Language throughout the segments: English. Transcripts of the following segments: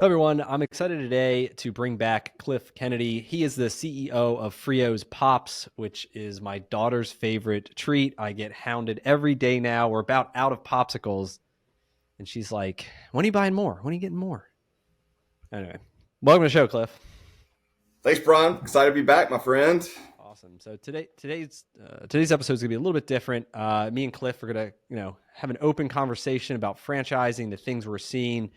Hello, everyone. I'm excited today to bring back Cliff Kennedy. He is the CEO of Frios Pops, which is my daughter's favorite treat. I get hounded every day now. We're about out of popsicles. And she's like, when are you buying more? When are you getting more? Anyway, welcome to the show, Cliff. Thanks, Brian. Excited to be back, my friend. Awesome. So today's episode is gonna be a little bit different. Me and Cliff are gonna have an open conversation about franchising, the things we're seeing.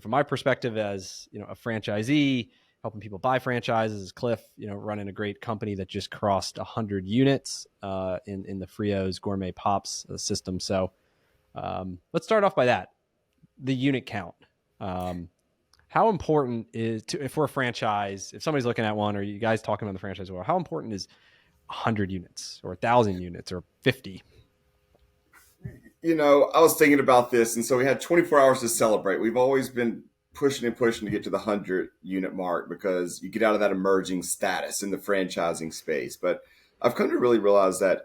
From my perspective as a franchisee, helping people buy franchises. As Cliff, running a great company that just crossed 100 units in the Frios Gourmet Pops system. So let's start off by that. The unit count. How important is if for a franchise, if somebody's looking at one, or you guys talking about the franchise world, how important is 100 units or 1,000 units or 50? I was thinking about this, and so we had 24 hours to celebrate. We've always been pushing and pushing to get to the 100 unit mark because you get out of that emerging status in the franchising space. But I've come to really realize that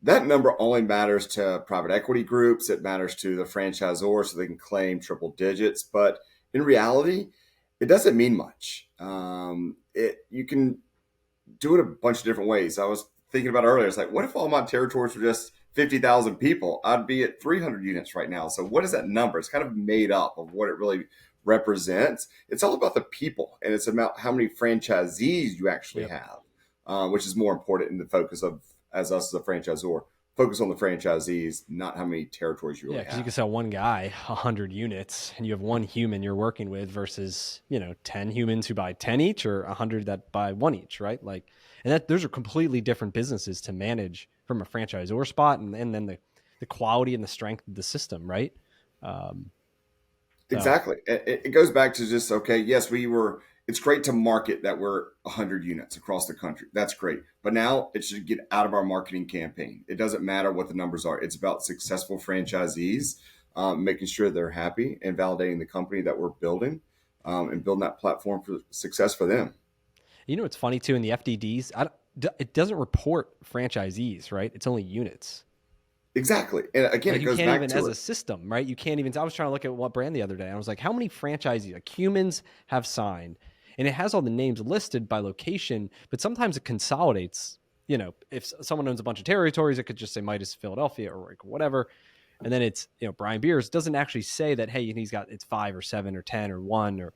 that number only matters to private equity groups. It matters to the franchisor so they can claim triple digits. But in reality, it doesn't mean much. You can do it a bunch of different ways. I was thinking about earlier. It's like, what if all my territories were just 50,000 people? I'd be at 300 units right now. So what is that number? It's kind of made up of what it really represents. It's all about the people, and it's about how many franchisees you actually Yep. have, which is more important in the focus of as us as a franchisor. Focus on the franchisees, not how many territories you Yeah, really because you can have. sell one guy 100 units and you have one human you're working with versus, 10 humans who buy 10 each or 100 that buy one each, right? Like, and that those are completely different businesses to manage from a franchisor spot and then the quality and the strength of the system, right? Um, so, Exactly. It goes back to just, okay, yes, it's great to market that we're 100 units across the country. That's great. But now it should get out of our marketing campaign. It doesn't matter what the numbers are. It's about successful franchisees, making sure they're happy and validating the company that we're building, and building that platform for success for them. it's funny too in the FDDs, it doesn't report franchisees, right? It's only units. Exactly. And again, Like it you goes can't back even to as a it. system, right? You can't even. I was trying to look at what brand the other day. And I was like, how many franchisees, like humans, have signed? And it has all the names listed by location, but sometimes it consolidates. If someone owns a bunch of territories, it could just say Midas Philadelphia or like whatever. And then it's Brian Beers doesn't actually say that. Hey, he's got it's 5 or 7 or 10 or 1 or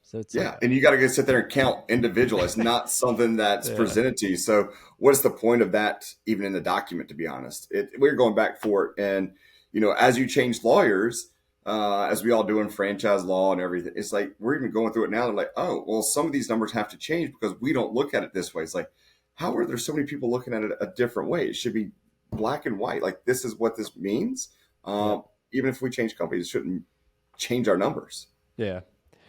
so it's like Yeah, and you got to go sit there and count individual. It's not something that's yeah. presented to you. So, what's the point of that, even in the document? To be honest, we're going back for it, and as you change lawyers, as we all do in franchise law and everything, it's like we're even going through it now. They're like, oh, well, some of these numbers have to change because we don't look at it this way. It's like, how are there so many people looking at it a different way? It should be black and white. Like this is what this means. Yeah. Even if we change companies, it shouldn't change our numbers. Yeah.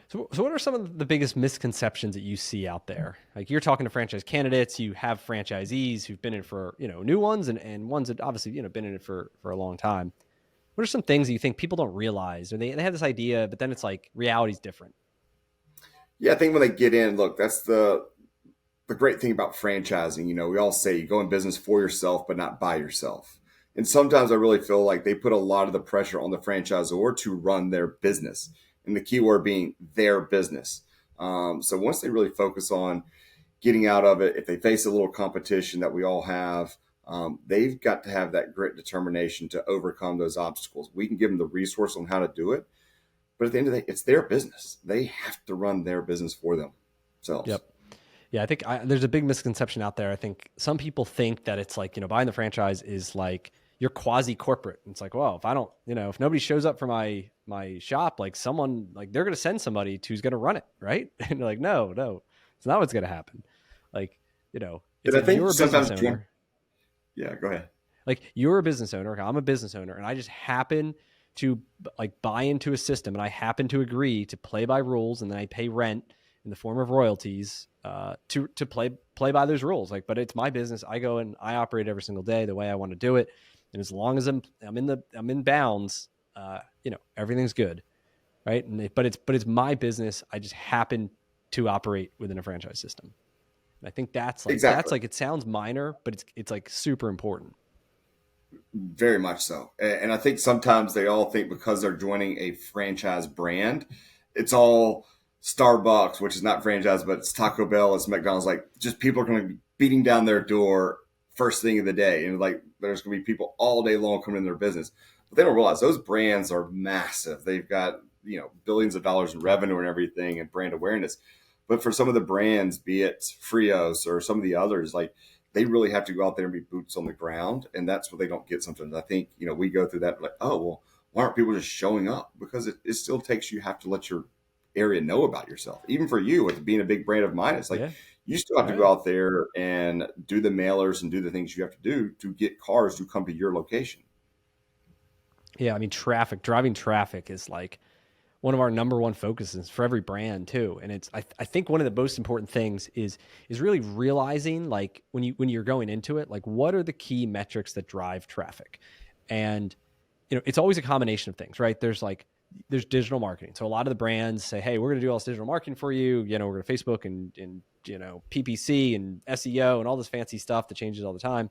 So what are some of the biggest misconceptions that you see out there? Like you're talking to franchise candidates, you have franchisees who've been in it for, new ones and ones that obviously, been in it for a long time. What are some things that you think people don't realize or they have this idea, but then it's like reality's different? Yeah, I think when they get in, look, that's the great thing about franchising. We all say you go in business for yourself, but not by yourself. And sometimes I really feel like they put a lot of the pressure on the franchisor to run their business, and the key word being their business. So once they really focus on getting out of it, if they face a little competition that we all have, they've got to have that grit determination to overcome those obstacles. We can give them the resource on how to do it, but at the end of the day, it's their business. They have to run their business for themselves. Yep. Yeah, I think there's a big misconception out there. I think some people think that it's like, buying the franchise is like you're quasi corporate. It's like, well, if I don't, if nobody shows up for my shop, like someone, like they're going to send somebody who's going to run it, right? And you're like, no, it's not what's going to happen. Like, it's And I like think you're a business sometimes, owner. yeah, go ahead. Like you're a business owner, I'm a business owner, and I just happen to like buy into a system, and I happen to agree to play by rules, and then I pay rent in the form of royalties to play by those rules. Like, but it's my business. I go and I operate every single day the way I want to do it, and as long as I'm in bounds, everything's good, right? But it's my business. I just happen to operate within a franchise system. And I think that's Exactly. like it sounds minor, but it's like super important. Very much so. And I think sometimes they all think because they're joining a franchise brand, it's all Starbucks, which is not franchise, but it's Taco Bell, it's McDonald's. Like, just people are going to be beating down their door first thing of the day, and like there's going to be people all day long coming in their business. But they don't realize those brands are massive. They've got billions of dollars in revenue and everything, and brand awareness. But for some of the brands, be it Frios or some of the others, like they really have to go out there and be boots on the ground, and that's what they don't get sometimes. I think we go through that like, oh well, why aren't people just showing up? Because it still takes, you have to let your area know about yourself. Even for you, with being a big brand of mine, it's like you still have to go out there and do the mailers and do the things you have to do to get cars to come to your location. Yeah, I mean, driving traffic is like one of our number one focuses for every brand too. And it's I think one of the most important things is really realizing, like, when you're going into it, like, what are the key metrics that drive traffic? And it's always a combination of things, right? There's digital marketing. So a lot of the brands say, hey, we're going to do all this digital marketing for you. We're going to Facebook and PPC and SEO and all this fancy stuff that changes all the time,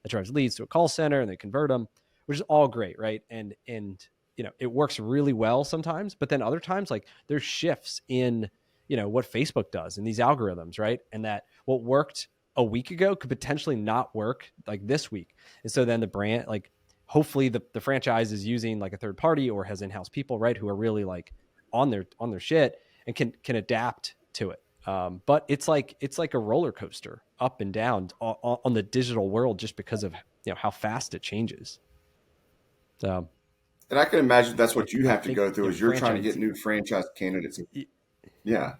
that drives leads to a call center and they convert them, which is all great, right? And it works really well sometimes, but then other times, like, there's shifts in what Facebook does and these algorithms, right? And that what worked a week ago could potentially not work like this week. And so then the brand, like, hopefully the franchise is using like a third party or has in-house people, right, who are really like on their shit and can adapt to it. But it's like a roller coaster up and down on the digital world, just because of how fast it changes. So, and I can imagine that's what you have to go through as you're trying to get new franchise candidates. Yeah.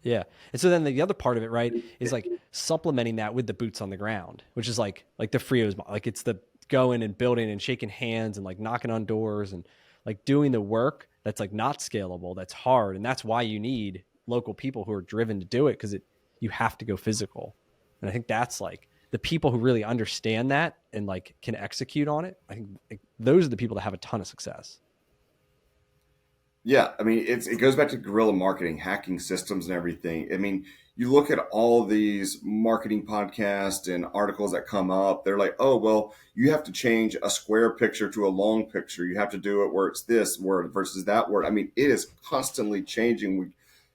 Yeah. And so then the other part of it, right, is like supplementing that with the boots on the ground, which is like the Frios, like it's the going and building and shaking hands and like knocking on doors and like doing the work that's like not scalable, that's hard. And that's why you need local people who are driven to do it, because you have to go physical. And I think that's like the people who really understand that and like can execute on it. I think like, those are the people that have a ton of success. Yeah, I mean, it goes back to guerrilla marketing, hacking systems and everything. I mean, you look at all these marketing podcasts and articles that come up, they're like, oh, well, you have to change a square picture to a long picture. You have to do it where it's this word versus that word. I mean, it is constantly changing.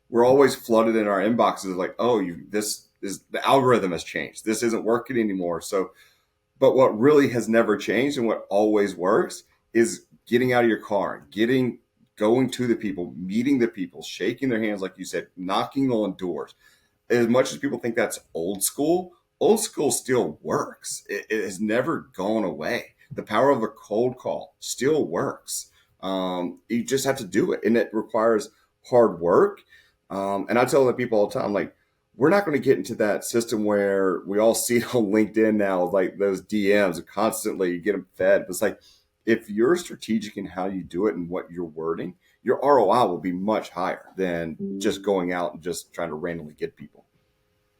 We're always flooded in our inboxes like, oh, this is the algorithm has changed. This isn't working anymore. So, but what really has never changed and what always works is getting out of your car, going to the people, meeting the people, shaking their hands, like you said, knocking on doors. As much as people think that's old school still works. It has never gone away. The power of a cold call still works. You just have to do it, and it requires hard work. And I tell the people all the time, like, we're not going to get into that system where we all see it on LinkedIn now, like those DMs constantly, you get them fed. But it's like, if you're strategic in how you do it and what you're wording, your ROI will be much higher than just going out and just trying to randomly get people.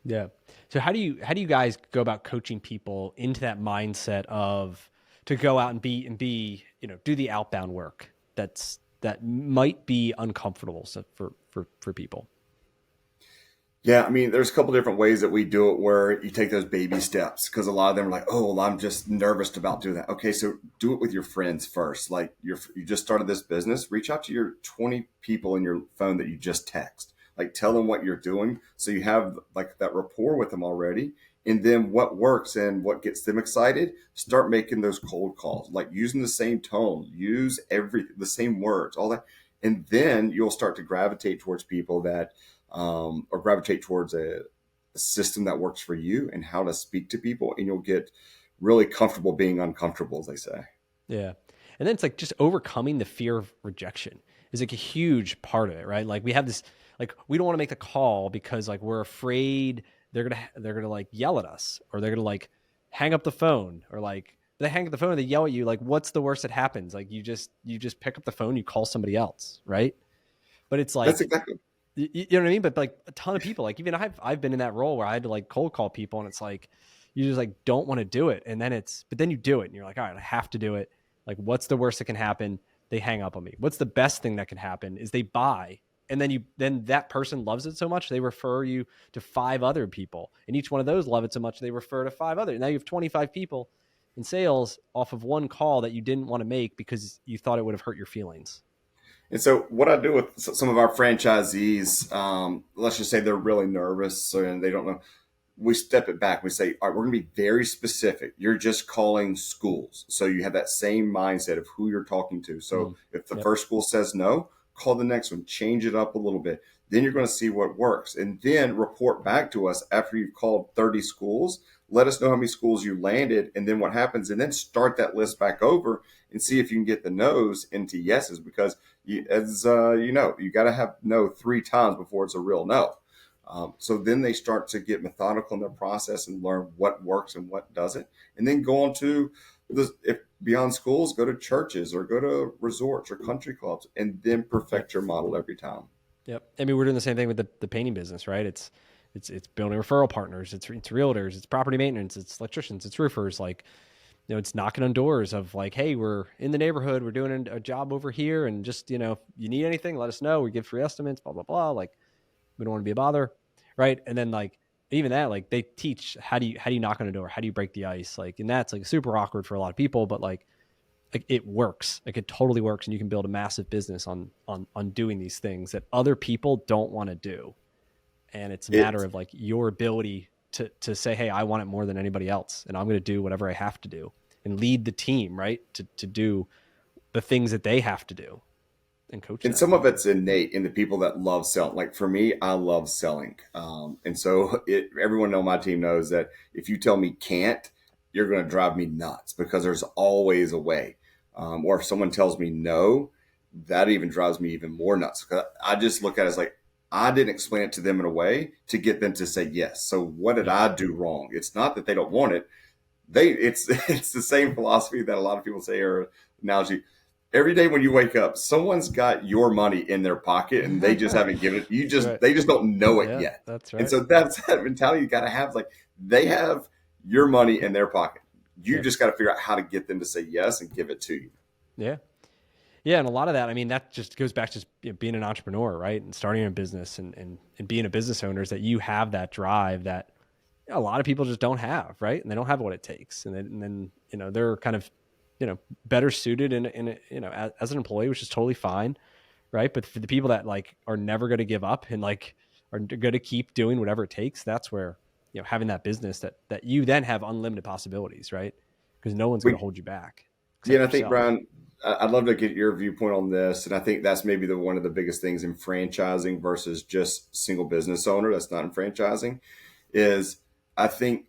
Yeah. So how do you guys go about coaching people into that mindset of to go out and be do the outbound work that might be uncomfortable for people? Yeah, I mean, there's a couple different ways that we do it where you take those baby steps, because a lot of them are like, oh, well, I'm just nervous about doing that. Okay, so do it with your friends first. Like, you just started this business, reach out to your 20 people in your phone that you just text. Like, tell them what you're doing so you have like that rapport with them already. And then what works and what gets them excited, start making those cold calls, like using the same tone, use the same words, all that. And then you'll start to gravitate towards people that or gravitate towards a system that works for you and how to speak to people, and you'll get really comfortable being uncomfortable, as they say. Yeah. And then it's like just overcoming the fear of rejection is like a huge part of it, right? Like we have this, like, we don't want to make the call because like we're afraid they're gonna like yell at us, or they're gonna like hang up the phone, or like they hang up the phone and they yell at you. Like, what's the worst that happens? Like you just pick up the phone, you call somebody else, right? But it's like, that's exactly. You know what I mean? But like a ton of people, like even I've been in that role where I had to like cold call people, and it's like, you just like don't want to do it. And then but then you do it and you're like, all right, I have to do it. Like, what's the worst that can happen? They hang up on me. What's the best thing that can happen is they buy. And then that person loves it so much, they refer you to 5 other people, and each one of those love it so much, they refer to 5 others. Now you have 25 people in sales off of one call that you didn't want to make because you thought it would have hurt your feelings. And so, what I do with some of our franchisees, let's just say they're really nervous and they don't know. We step it back. We say, all right, we're going to be very specific. You're just calling schools. So you have that same mindset of who you're talking to. So Mm. if the Yep. first school says no, call the next one, change it up a little bit. Then you're going to see what works. And then report back to us after you've called 30 schools. Let us know how many schools you landed and then what happens. And then start that list back over and see if you can get the no's into yeses. Because you got to have no 3 times before it's a real no. So then they start to get methodical in their process and learn what works and what doesn't, and then go on to if beyond schools, go to churches or go to resorts or country clubs, and then Yep. perfect your model every time. Yep. I mean, we're doing the same thing with the painting business, right? It's building referral partners, it's realtors, it's property maintenance, it's electricians, it's roofers. Like, it's knocking on doors of like, hey, we're in the neighborhood, we're doing a job over here, and just if you need anything, let us know. We give free estimates, blah blah blah. Like, we don't want to be a bother, right? And then like even that, like they teach how do you knock on a door, how do you break the ice, like, and that's like super awkward for a lot of people, but like it works, like it totally works, and you can build a massive business on doing these things that other people don't want to do, and it's a matter It of like your ability to say, hey, I want it more than anybody else, and I'm going to do whatever I have to do and lead the team, right, to do the things that they have to do and coach and them. some of it's innate in the people that love selling. Like for me, I love selling, and so everyone on my team knows that if you tell me can't, you're going to drive me nuts because there's always a way. Or if someone tells me no, that even drives me even more nuts. 'Cause I just look at it as like I didn't explain it to them in a way to get them to say yes. So what did Yep. I do wrong? It's not that they don't want it. It's the same philosophy that a lot of people say or analogy. Every day when you wake up, someone's got your money in their pocket and they just haven't given it. That's right. They just don't know it Yeah, yet. that's And right. so that's that mentality you got to have. Like they have your money in their pocket. You Yep. just got to figure out how to get them to say yes and give it to you. Yeah. Yeah, and a lot of that, I mean, that just goes back to just being an entrepreneur, right? And starting a business and being a business owner is that you have that drive that a lot of people just don't have, right? And they don't have what it takes. And then they're kind of, better suited as an employee, which is totally fine, right? But for the people that like are never going to give up and like are going to keep doing whatever it takes, that's where, having that business that you then have unlimited possibilities, right? Because no one's going to We hold you back Yeah, except and I think yourself. Brian, I'd love to get your viewpoint on this, and I think that's maybe the one of the biggest things in franchising versus just single business owner that's not in franchising is I think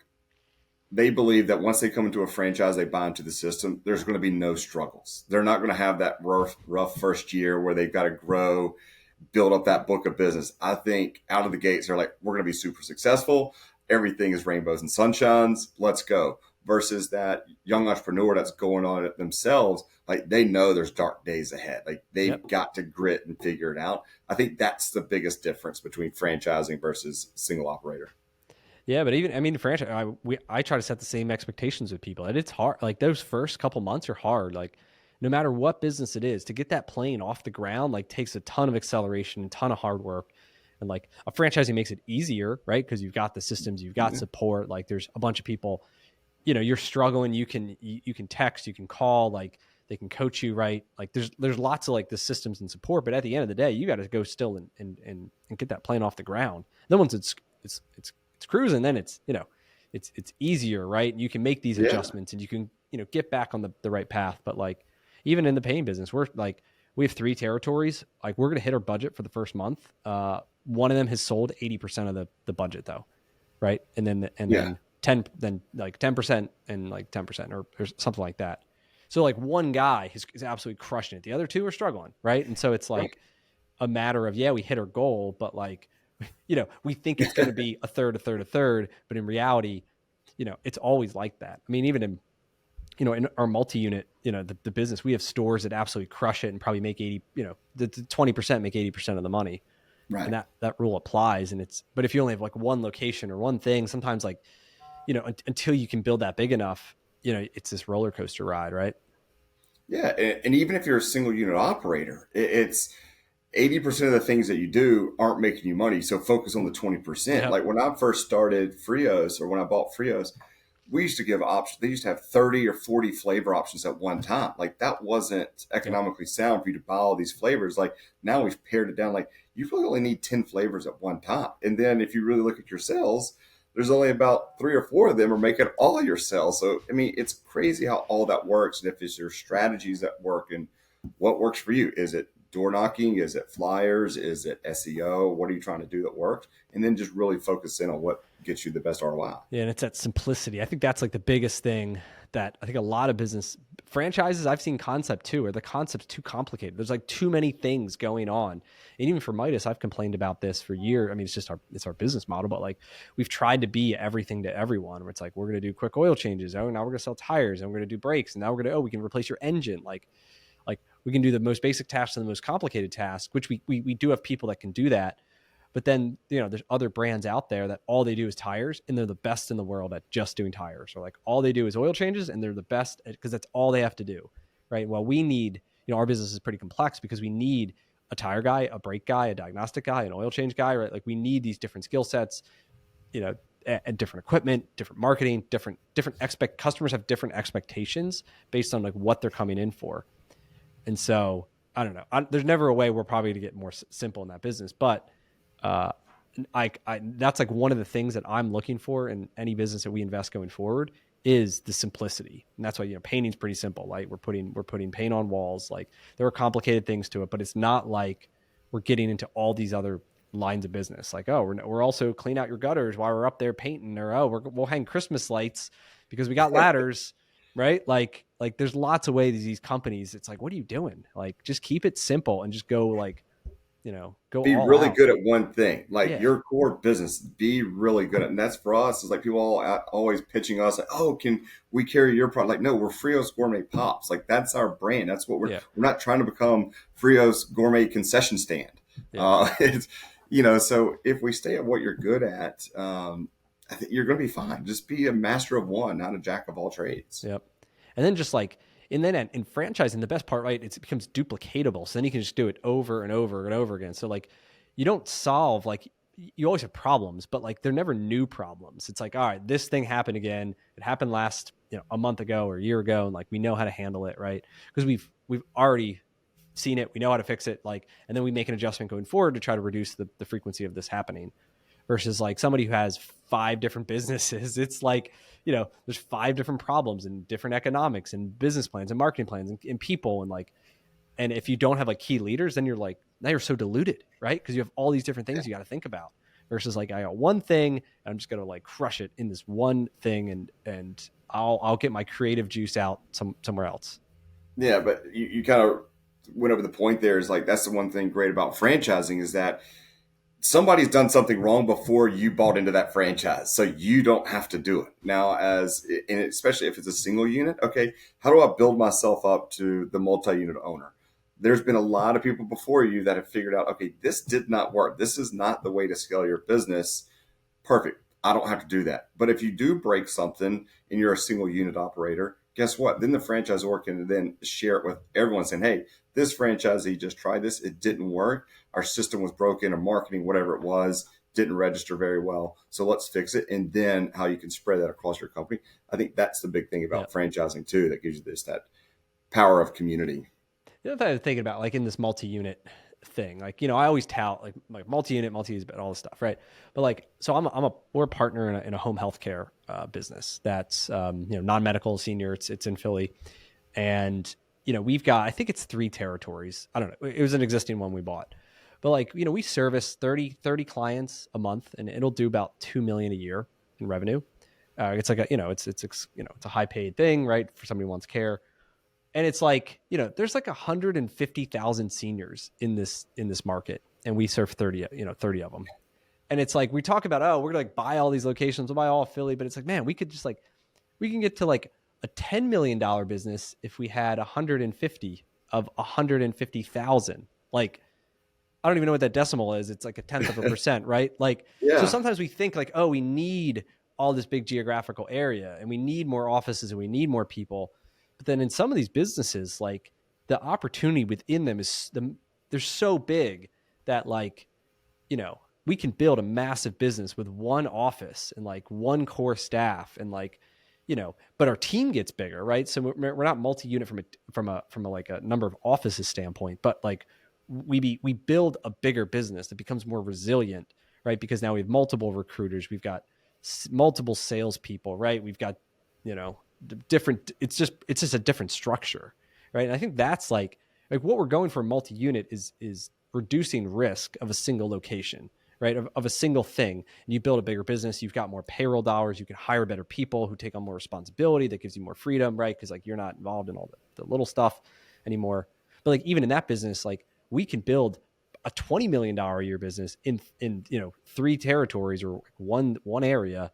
they believe that once they come into a franchise, they buy into the system. There's going to be no struggles. They're not going to have that rough first year where they've got to grow, build up that book of business. I think out of the gates, they're like, we're going to be super successful. Everything is rainbows and sunshines. Let's go. Versus that young entrepreneur that's going on it themselves, like they know there's dark days ahead. Like they've Yep. got to grit and figure it out. I think that's the biggest difference between franchising versus single operator. Yeah, but even I mean, franchise. I try to set the same expectations with people, and it's hard. Like those first couple months are hard. Like no matter what business it is, to get that plane off the ground, like takes a ton of acceleration, a ton of hard work, and like a franchising makes it easier, right? Because you've got the systems, you've got Mhm. support. Like there's a bunch of people. You're struggling. You can text, you can call, like they can coach you, right? Like there's lots of like the systems and support, but at the end of the day, you got to go still and get that plane off the ground. Then once it's cruising, then it's easier, right? You can make these Yeah. adjustments and you can get back on the right path. But like even in the painting business, we have 3 territories. Like we're gonna hit our budget for the first month. One of them has sold 80% of the budget though, right? Yeah. And then 10% and like 10% or something like that. So like one guy is absolutely crushing it. The other two are struggling, right? And so it's Right. like a matter of, yeah, we hit our goal, but like we think it's going to be a third, a third, a third, but in reality, it's always like that. I mean, even in our multi-unit, the business, we have stores that absolutely crush it and probably make 80, the 20% make 80% of the money. And Right. that rule applies. But if you only have like one location or one thing, sometimes like, until you can build that big enough, it's this roller coaster ride, right? Yeah. And even if you're a single unit operator, it's 80% of the things that you do aren't making you money. So focus on the 20%. Yep. Like when I first started Frios or when I bought Frios, we used to give options. They used to have 30 or 40 flavor options at one time. Like that wasn't Yep. economically sound for you to buy all these flavors. Like now we've pared it down. Like you really only need 10 flavors at one time. And then if you really look at your sales, there's only about 3 or 4 of them are making all your sales. So, I mean, it's crazy how all that works. And if it's your strategies that work and what works for you, is it door knocking? Is it flyers? Is it SEO? What are you trying to do that works? And then just really focus in on what gets you the best ROI. Yeah, and it's that simplicity. I think that's like the biggest thing that I think a lot of business franchises I've seen concept too, or the concept's too complicated. There's like too many things going on. And even for Midas, I've complained about this for years. I mean, it's our business model, but like we've tried to be everything to everyone. Where it's like we're gonna do quick oil changes. Oh, now we're gonna sell tires, and we're gonna do brakes, and now we're gonna we can replace your engine. Like we can do the most basic tasks and the most complicated tasks, which we do have people that can do that. But then, there's other brands out there that all they do is tires and they're the best in the world at just doing tires. Or like all they do is oil changes and they're the best because that's all they have to do. Right. Well, we need, our business is pretty complex because we need a tire guy, a brake guy, a diagnostic guy, an oil change guy, right? Like we need these different skill sets, and different equipment, different marketing, different customers have different expectations based on like what they're coming in for. And so I don't know. There's never a way we're probably going to get more simple in that business, but uh, that's like one of the things that I'm looking for in any business that we invest going forward is the simplicity. And that's why, painting's pretty simple. Like we're putting paint on walls. Like there are complicated things to it, but it's not like we're getting into all these other lines of business. Like, oh, we're also clean out your gutters while we're up there painting, or, oh, we'll hang Christmas lights because we got ladders. Right. Like there's lots of ways these companies, it's like, what are you doing? Like, just keep it simple and just go go Be all really out. good at one thing, like Yeah. your core business. Be really good at, and that's for us. Is like people always pitching us, like, "Oh, can we carry your product?" Like, no, we're Frios Gourmet Pops. Like that's our brand. That's what we're. Yeah. We're not trying to become Frios Gourmet concession stand. Yeah. It's So if we stay at what you're good at, I think you're going to be fine. Just be a master of one, not a jack of all trades. Yep. And then just like, and then in franchising, the best part, right? It becomes duplicatable. So then you can just do it over and over and over again. So like, you don't solve like you always have problems, but like they're never new problems. It's like, all right, this thing happened again. It happened last, a month ago or a year ago, and like we know how to handle it, right? Because we've already seen it, we know how to fix it, like, and then we make an adjustment going forward to try to reduce the frequency of this happening. Versus like somebody who has 5 different businesses, it's like, there's 5 different problems and different economics and business plans and marketing plans and people and like, and if you don't have like key leaders, then you're like, now you're so diluted, right? Because you have all these different things you got to think about. Versus like I got one thing, and I'm just gonna like crush it in this one thing, and I'll get my creative juice out somewhere else. Yeah, but you kind of went over the point there. Is like that's the one thing great about franchising is that somebody's done something wrong before you bought into that franchise, so you don't have to do it now. And especially if it's a single unit, okay, how do I build myself up to the multi-unit owner? There's been a lot of people before you that have figured out, okay, this did not work. This is not the way to scale your business. Perfect. I don't have to do that. But if you do break something and you're a single unit operator, guess what? Then the franchisor can then share it with everyone saying, hey, this franchisee just tried this. It didn't work. Our system was broken or marketing, whatever it was, didn't register very well. So let's fix it. And then how you can spread that across your company. I think that's the big thing Yeah. about franchising too, that gives you that power of community. The other thing I'm thinking about, like in this multi-unit thing, like, I always tout like multi-unit, multi-use, but all this stuff, right? But like, so we're a partner in a home healthcare business that's non-medical senior. It's in Philly, and we've got, I think it's 3 territories. I don't know. It was an existing one we bought, but like we service 30 clients a month, and it'll do about $2 million a year in revenue. It's like it's a high paid thing, right? For somebody who wants care. And it's like, there's like 150,000 seniors in this market, and we serve 30 of them. And it's like, we talk about, oh, we're gonna like buy all these locations, we'll buy all of Philly, but it's like, man, we can get to like a $10 million business if we had 150 of 150,000. Like, I don't even know what that decimal is. It's like 0.1%, right? Like, so Yeah. sometimes we think like, oh, we need all this big geographical area and we need more offices and we need more people. But then in some of these businesses, like the opportunity within them they're so big that like, we can build a massive business with one office and like one core staff and like, but our team gets bigger, right? So we're not multi-unit from a like a number of offices standpoint, but like we build a bigger business that becomes more resilient, right? Because now we have multiple recruiters, we've got multiple salespeople, right? We've got different. It's just a different structure, right? And I think that's like what we're going for multi-unit is reducing risk of a single location, right? Of a single thing. And you build a bigger business, you've got more payroll dollars, you can hire better people who take on more responsibility, that gives you more freedom, right? Because like you're not involved in all the little stuff anymore. But like even in that business, like we can build a $20 million a year business in 3 territories or one area,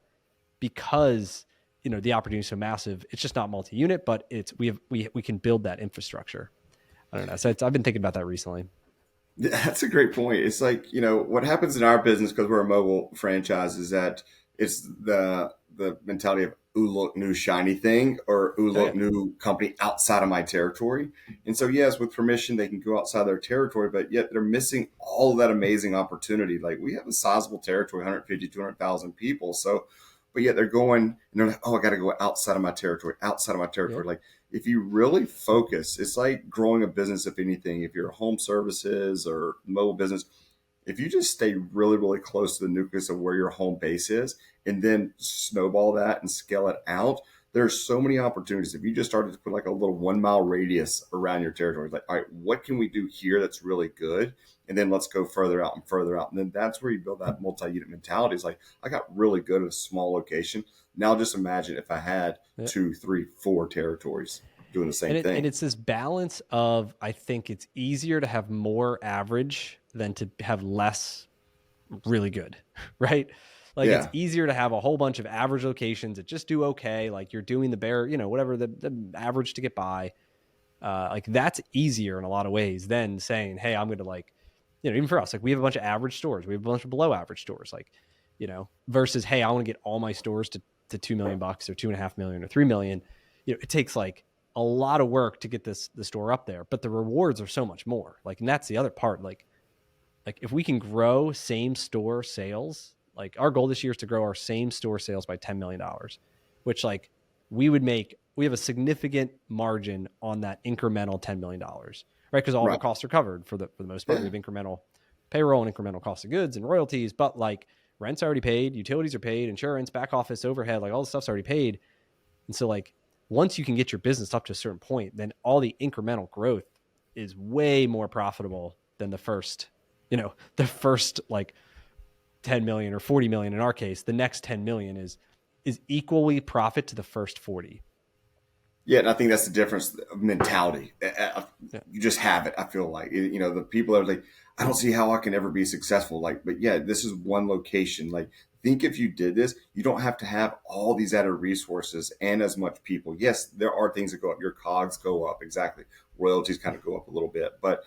because the opportunity is so massive. It's just not multi-unit, but we can build that infrastructure. I don't know. So I've been thinking about that recently. That's a great point. It's like, what happens in our business, because we're a mobile franchise, is that it's the mentality of, ooh, look, new shiny thing, or ooh, Oh look, yeah. new company outside of my territory. And so, yes, with permission, they can go outside their territory, but yet they're missing all of that amazing opportunity. Like, we have a sizable territory, 150, 200,000 people. So, but yet they're going, and they're like, oh, I got to go outside of my territory, outside of my Yeah. territory. Like, if you really focus, it's like growing a business. If anything, if you're a home services or mobile business, if you just stay really, really close to the nucleus of where your home base is, and then snowball that and scale it out, there's so many opportunities. If you just started to put like a little 1 mile radius around your territory, like, all right, what can we do here that's really good? And then let's go further out and further out. And then that's where you build that multi-unit mentality. It's like, I got really good at a small location. Now just imagine if I had Yeah. 2, 3, 4 territories doing the same And thing. it's this balance of, I think it's easier to have more average than to have less really good, right? Like it's Yeah. easier to have a whole bunch of average locations that just do okay, like you're doing the bare, whatever the average to get by. Like that's easier in a lot of ways than saying, hey, I'm going to like, even for us, like we have a bunch of average stores, we have a bunch of below average stores, like, versus, hey, I want to get all my stores to $2 million or 2.5 million or 3 million. It takes like a lot of work to get the store up there, but the rewards are so much more. Like, and that's the other part. Like if we can grow same store sales, like our goal this year is to grow our same store sales by $10 million, which like we have a significant margin on that incremental $10 million, right? Because all of our Right. costs are covered for the most part. We Yeah. have incremental payroll and incremental cost of goods and royalties, but like rent's already paid, utilities are paid, insurance, back office, overhead, like all the stuff's already paid. And so like once you can get your business up to a certain point, then all the incremental growth is way more profitable than the first like 10 million or 40 million. In our case, the next 10 million is equally profit to the first 40. Yeah, and I think that's the difference of mentality. Yeah. You just have it. I feel like, the people are like, I don't see how I can ever be successful. Like, but yeah, this is one location. Like, think if you did this, you don't have to have all these added resources and as much people. Yes, there are things that go up. Your cogs go up, exactly. Royalties kind of go up a little bit, but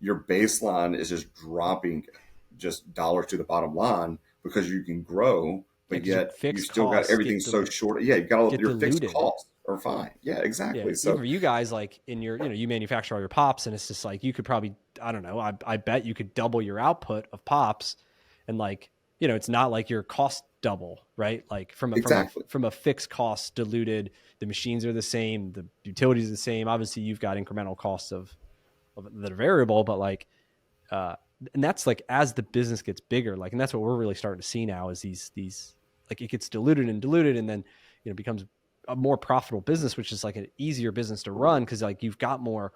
your baseline is just dropping, just dollars to the bottom line, because you can grow, Yeah, but because your yet you fixed still got costs everything so short. Yeah, you got all get your fixed diluted. costs are fine. Yeah, Yeah, exactly. even So for you guys, like in your, you manufacture all your pops, and it's just like you could probably, I don't know, I bet you could double your output of pops, and like, it's not like your cost double, right? Like exactly. from a fixed cost diluted, the machines are the same, the utilities are the same. Obviously, you've got incremental costs of that are variable, but like, uh, and that's like as the business gets bigger, like, and that's what we're really starting to see now is these like it gets diluted and then becomes a more profitable business, which is like an easier business to run because like you've got more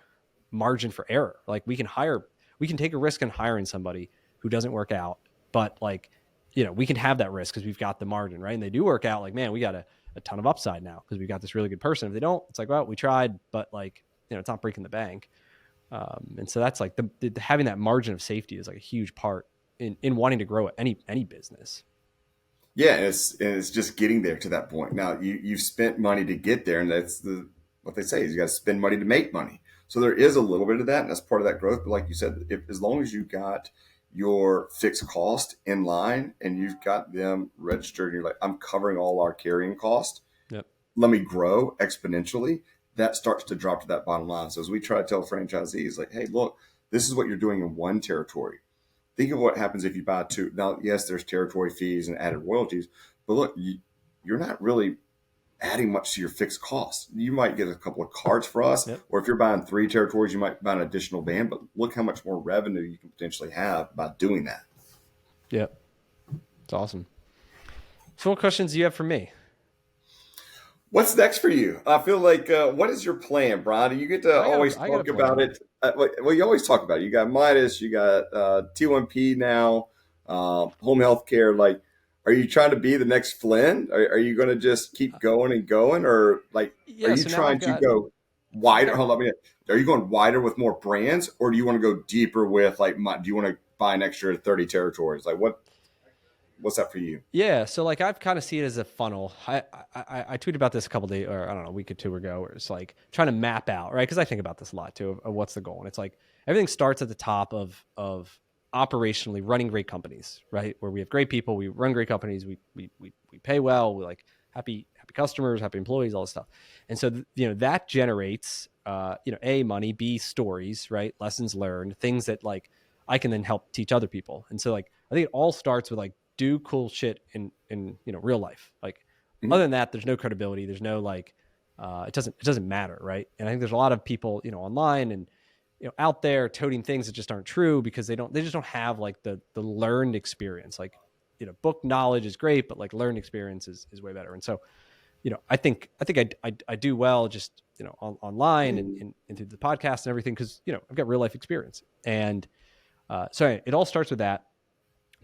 margin for error. Like we can take a risk in hiring somebody who doesn't work out, but like we can have that risk because we've got the margin, right? And they do work out, like, man, we got a ton of upside now because we've got this really good person. If they don't, it's like, well, we tried, but like it's not breaking the bank. And so that's like the having that margin of safety is like a huge part in wanting to grow any business. Yeah, and it's just getting there to that point. Now you've spent money to get there, and that's what they say is you got to spend money to make money. So there is a little bit of that, and that's part of that growth. But like you said, if as long as you got your fixed cost in line and you've got them registered, and you're like, I'm covering all our carrying cost. Yep. Let me grow exponentially. That starts to drop to that bottom line. So as we try to tell franchisees, like, hey, look, this is what you're doing in one territory. Think of what happens if you buy two. Now, yes, there's territory fees and added royalties, but look, you're not really adding much to your fixed costs. You might get a couple of carts for us, Yep. or if you're buying 3 territories, you might buy an additional van, but look how much more revenue you can potentially have by doing that. Yep. It's awesome. So what questions do you have for me? What's next for you? I feel like, what is your plan, Brian? You get to always I got a talk about plan. it. Well, you always talk about it. You got Midas, you got T1P now, home health care. Like, are you trying to be the next Flynn? Are you going to just keep going and going? Or, like, are Yeah. you So now trying to go wider? got, Hold on a minute. Are you going wider with more brands? Or do you want to go deeper with, like, do you want to buy an extra 30 territories? Like, what's that for you? yeah. So like I've kind of seen it as a funnel. I tweeted about this a couple days, or I don't know, a week or two ago, where it's like trying to map out, right? Because I think about this a lot too, of what's the goal. And it's like everything starts at the top of operationally running great companies, right? Where we have great people, we run great companies, we pay well, we like happy customers, happy employees, all this stuff. And so that generates A, money, B, stories, right? Lessons learned, things that like I can then help teach other people. And so like I think it all starts with like do cool shit in real life. Like other Mhm. than that, there's no credibility. There's no like it doesn't matter, right? And I think there's a lot of people online and out there toting things that just aren't true because they just don't have like the learned experience. Like book knowledge is great, but like learned experience is way better. And so I think I do well just online and through the podcast and everything because I've got real life experience. And so it all starts with that.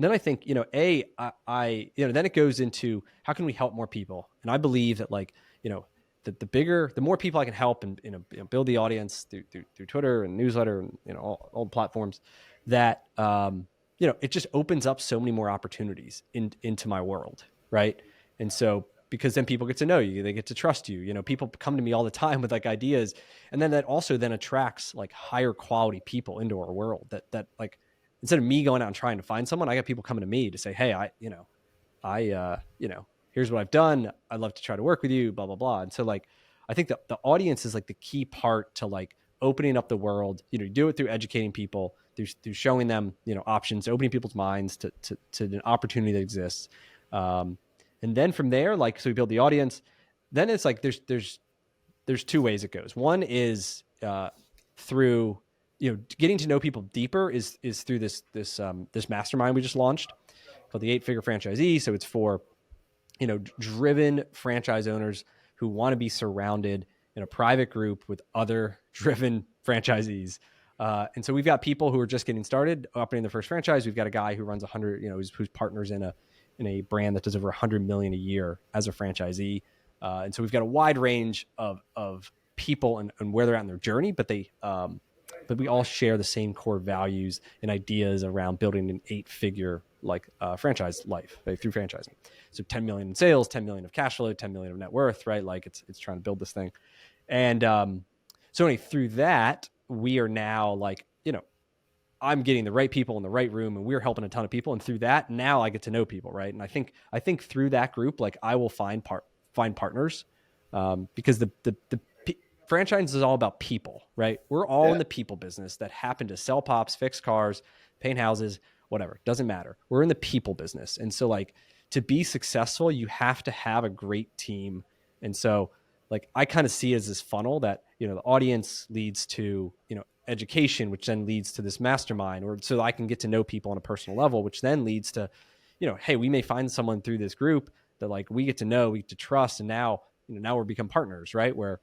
Then I think then it goes into how can we help more people. And I believe that like the more people I can help and build the audience through Twitter and newsletter and all the platforms, that it just opens up so many more opportunities into my world, right? And so because then people get to know you, they get to trust you. People come to me all the time with like ideas, and then that also then attracts like higher quality people into our world. That like instead of me going out and trying to find someone, I got people coming to me to say, hey, here's what I've done. I'd love to try to work with you, blah, blah, blah. And so like, I think that the audience is like the key part to like opening up the world. You do it through educating people, through showing them, options, opening people's minds to an opportunity that exists. And then from there, like, so we build the audience. Then it's like, there's two ways it goes. One is through, getting to know people deeper is through this mastermind we just launched called the 8-Figure Franchisee. So it's for driven franchise owners who want to be surrounded in a private group with other driven franchisees. And so we've got people who are just getting started operating their first franchise. We've got a guy who runs 100, who's partners in a brand that does over 100 million a year as a franchisee. And so we've got a wide range of people and where they're at in their journey, but we all share the same core values and ideas around building an 8-figure franchise life, right, through franchising. So 10 million in sales, 10 million of cash flow, 10 million of net worth, right? Like it's trying to build this thing. And so anyway, through that, we are now like, I'm getting the right people in the right room and we're helping a ton of people. And through that, now I get to know people, right? And I think through that group, like I will find partners because the franchise is all about people, right? We're all in the people business that happen to sell pops, fix cars, paint houses, whatever. Doesn't matter. We're in the people business. And so like to be successful, you have to have a great team. And so like I kind of see it as this funnel that, the audience leads to, education, which then leads to this mastermind, or so I can get to know people on a personal level, which then leads to, hey, we may find someone through this group that like we get to know, we get to trust. And now, now we're become partners, right? Where,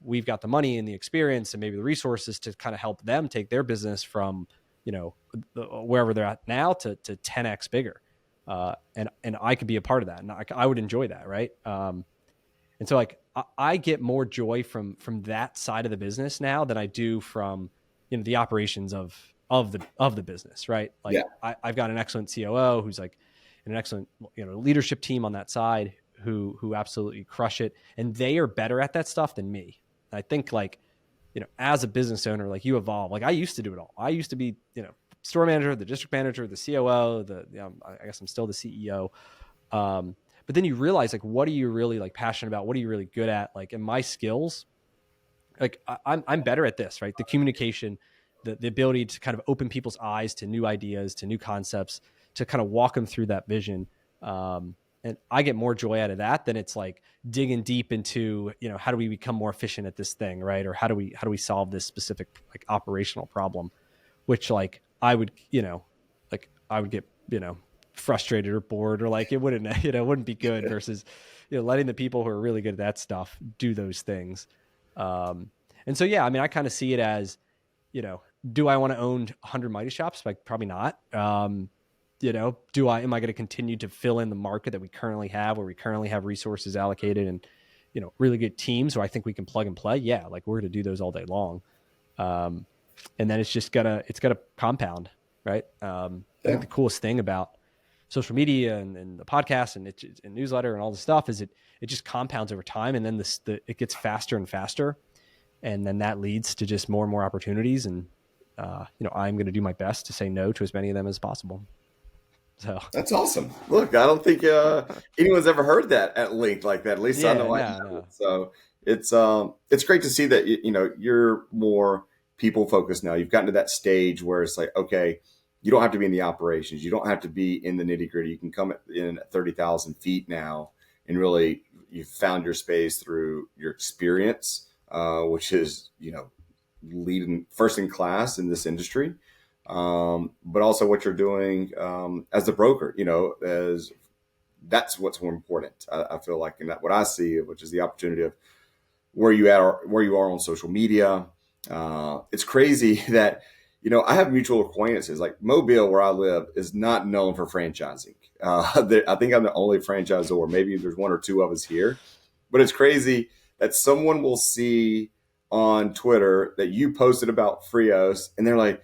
we've got the money and the experience and maybe the resources to kind of help them take their business from, wherever they're at now to 10x bigger. And I could be a part of that. And I would enjoy that. Right. And so like I get more joy from that side of the business now than I do from, the operations of the business. Right. Like Yeah. I've got an excellent COO who's like an excellent, leadership team on that side who absolutely crush it. And they are better at that stuff than me. I think like, as a business owner, like you evolve. Like I used to do it all. I used to be, store manager, the district manager, the COO, I guess I'm still the CEO. But then you realize like, what are you really like passionate about? What are you really good at? Like, and my skills, like I'm better at this, right? The communication, the ability to kind of open people's eyes to new ideas, to new concepts, to kind of walk them through that vision. And I get more joy out of that than it's like digging deep into, how do we become more efficient at this thing, right? Or how do we solve this specific like operational problem, which like I would, like I would get, frustrated or bored, or like it wouldn't, it wouldn't be good versus, letting the people who are really good at that stuff do those things. And so, yeah, I mean, I kind of see it as, do I want to own 100 Mighty Shops? Like probably not. Am I going to continue to fill in the market that we currently have, where we currently have resources allocated and, really good teams who I think we can plug and play? Yeah. Like we're going to do those all day long. And then it's gotta compound. Right. I think the coolest thing about social media and the podcast and newsletter and all the stuff is it just compounds over time. And then it gets faster and faster. And then that leads to just more and more opportunities. And, I'm going to do my best to say no to as many of them as possible. So that's awesome. Look, I don't think anyone's ever heard that at length like that. At least I know I haven't. No. So it's great to see that you're more people focused now. You've gotten to that stage where it's like, okay, you don't have to be in the operations. You don't have to be in the nitty gritty. You can come in at 30,000 feet now, and really you've found your space through your experience, which is leading first in class in this industry. But also what you're doing as the broker, as that's what's more important. I feel like, and that what I see, which is the opportunity of where you are on social media. It's crazy that I have mutual acquaintances. Like Mobile, where I live, is not known for franchising. I think I'm the only franchisor. Maybe there's one or two of us here, but it's crazy that someone will see on Twitter that you posted about Frios, and they're like,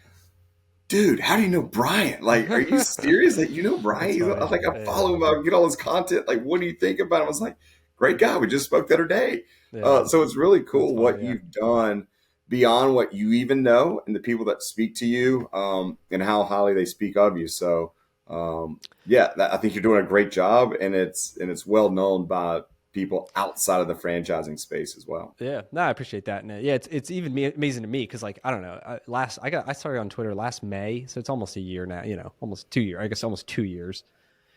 dude, how do you know Brian? Like, are you serious that you know Brian? I was like, I follow him. I get all his content. Like, what do you think about him? I was like, great guy. We just spoke the other day. Yeah. So it's really cool what you've done beyond what you even know, and the people that speak to you, and how highly they speak of you. So, I think you're doing a great job, and it's well known by people outside of the franchising space as well. Yeah, no, I appreciate that. And it's even amazing to me because, like, I don't know, I started on Twitter last May, so it's almost a year now. Almost 2 years. I guess almost 2 years.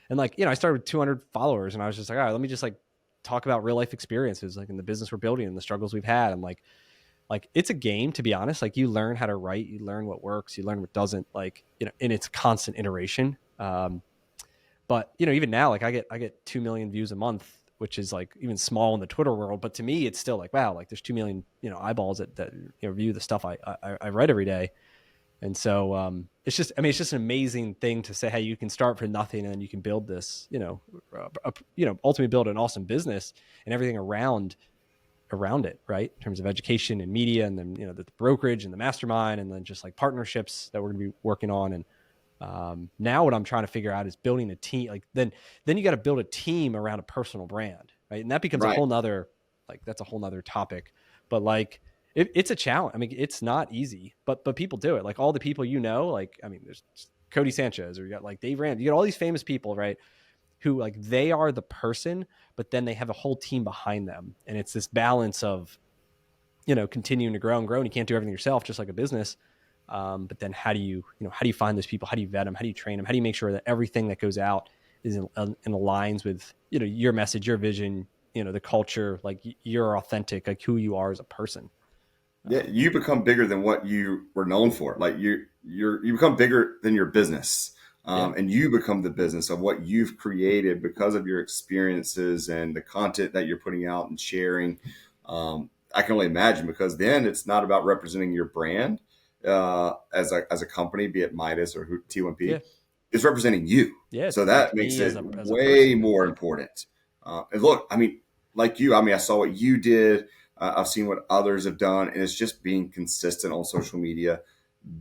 And like, I started with 200 followers, and I was just like, all right, let me just like talk about real life experiences, like in the business we're building and the struggles we've had. And like it's a game, to be honest. Like you learn how to write, you learn what works, you learn what doesn't. Like and it's constant iteration. But even now, like I get 2 million views a month, which is like even small in the Twitter world, but to me, it's still like, wow, like there's 2 million, eyeballs that view the stuff I write every day. And so it's just an amazing thing to say, hey, you can start from nothing and you can build this, ultimately build an awesome business and everything around it, right? In terms of education and media, and then, the brokerage and the mastermind, and then just like partnerships that we're going to be working on. And now what I'm trying to figure out is building a team. Like then you got to build a team around a personal brand, right? And that becomes a whole nother, like that's a whole nother topic. But like it's a challenge. I mean, it's not easy, but people do it. Like all the people like, I mean, there's Cody Sanchez, or you got like Dave Rand. You got all these famous people, right? Who like they are the person, but then they have a whole team behind them, and it's this balance of, continuing to grow and grow. And you can't do everything yourself, just like a business. But then how do you find those people? How do you vet them? How do you train them? How do you make sure that everything that goes out is in aligns with, your message, your vision, the culture, like you're authentic, like who you are as a person. Yeah. You become bigger than what you were known for. Like you become bigger than your business. And you become the business of what you've created because of your experiences and the content that you're putting out and sharing. I can only imagine, because then it's not about representing your brand as a company, be it Midas or T1P. Yeah. It's representing you. Yeah, so that makes it way more important. And look, I mean, like you, I saw what you did. I've seen what others have done, and it's just being consistent on social media,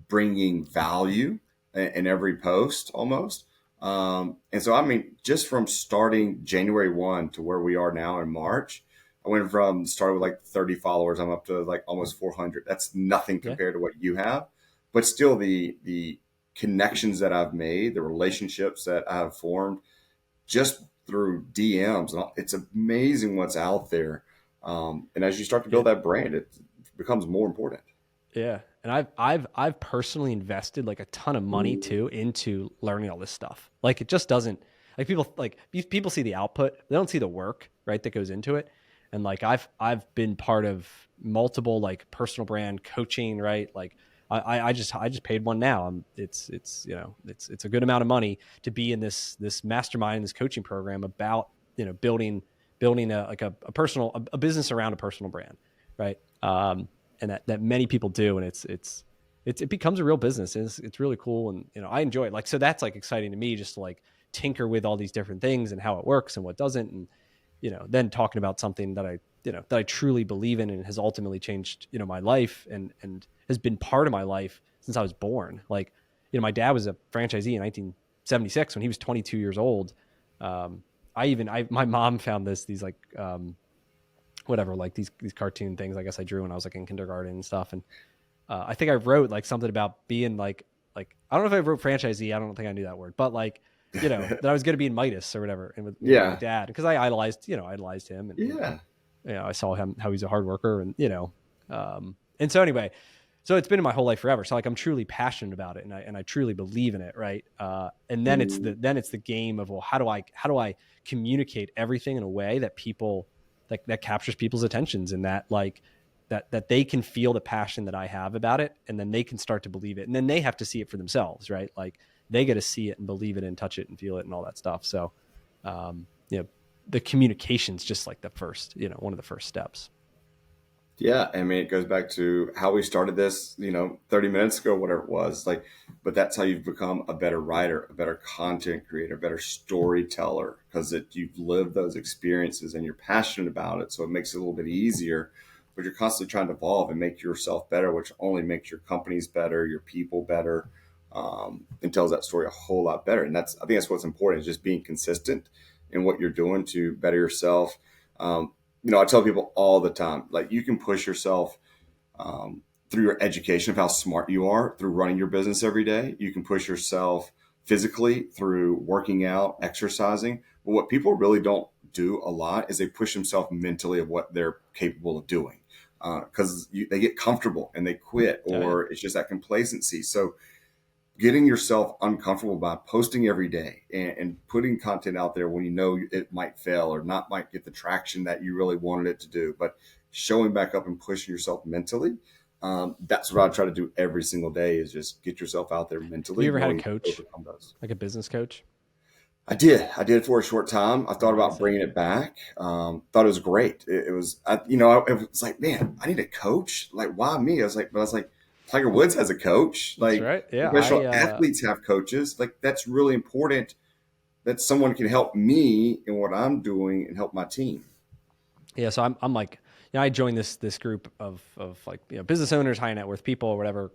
bringing value in every post almost. And so, I mean, just from starting January 1 to where we are now in March, I went from started with like 30 followers. I'm up to like almost 400. That's nothing compared to what you have, but still the connections that I've made, the relationships that I have formed just through DMs. It's amazing what's out there. And as you start to build that brand, it becomes more important. Yeah. And I've personally invested like a ton of money too into learning all this stuff. Like it just doesn't, like people see the output, they don't see the work, right, that goes into it. And like I've been part of multiple like personal brand coaching, right? Like I just paid one now. It's you know it's a good amount of money to be in this mastermind, this coaching program about building a personal a business around a personal brand, right? And that many people do, and it becomes a real business. It's really cool, and I enjoy it. Like so that's like exciting to me, just to like tinker with all these different things and how it works and what doesn't, and then talking about something that I truly believe in and has ultimately changed, my life and has been part of my life since I was born. Like, my dad was a franchisee in 1976 when he was 22 years old. My mom found these like, whatever, like these cartoon things, I guess I drew when I was like in kindergarten and stuff. And, I think I wrote like something about being like, I don't know if I wrote franchisee. I don't think I knew that word, but like, that I was going to be in Midas or whatever. And with my dad, because I idolized him. And, Yeah. I saw him, how he's a hard worker and, and so anyway, so it's been in my whole life forever. So like, I'm truly passionate about it and I truly believe in it. Right. And then it's the game of, well, how do I communicate everything in a way that people that captures people's attentions, and that like, that they can feel the passion that I have about it, and then they can start to believe it, and then they have to see it for themselves, right? Like they get to see it and believe it and touch it and feel it and all that stuff. So, the communication's just like the first, one of the first steps. Yeah, I mean, it goes back to how we started this, 30 minutes ago, whatever it was. Like, but that's how you've become a better writer, a better content creator, a better storyteller, because you've lived those experiences and you're passionate about it. So it makes it a little bit easier, but you're constantly trying to evolve and make yourself better, which only makes your companies better, your people better, and tells that story a whole lot better. And I think that's what's important, is just being consistent in what you're doing to better yourself. I tell people all the time, like, you can push yourself through your education of how smart you are through running your business every day. You can push yourself physically through working out, exercising. But what people really don't do a lot is they push themselves mentally of what they're capable of doing, because they get comfortable and they quit, or it's just that complacency. So getting yourself uncomfortable by posting every day and putting content out there when it might fail or not might get the traction that you really wanted it to do, but showing back up and pushing yourself mentally. That's what I try to do every single day, is just get yourself out there mentally. Have you ever had a coach, like a business coach? I did for a short time. I thought about bringing it back. Thought it was great. It was like, man, I need a coach. Like, why me? I was like, Tiger Woods has a coach. Like, that's right. Yeah, professional athletes have coaches. Like, that's really important, that someone can help me in what I'm doing and help my team. Yeah. So I'm like, I joined this group of like, business owners, high net worth people or whatever,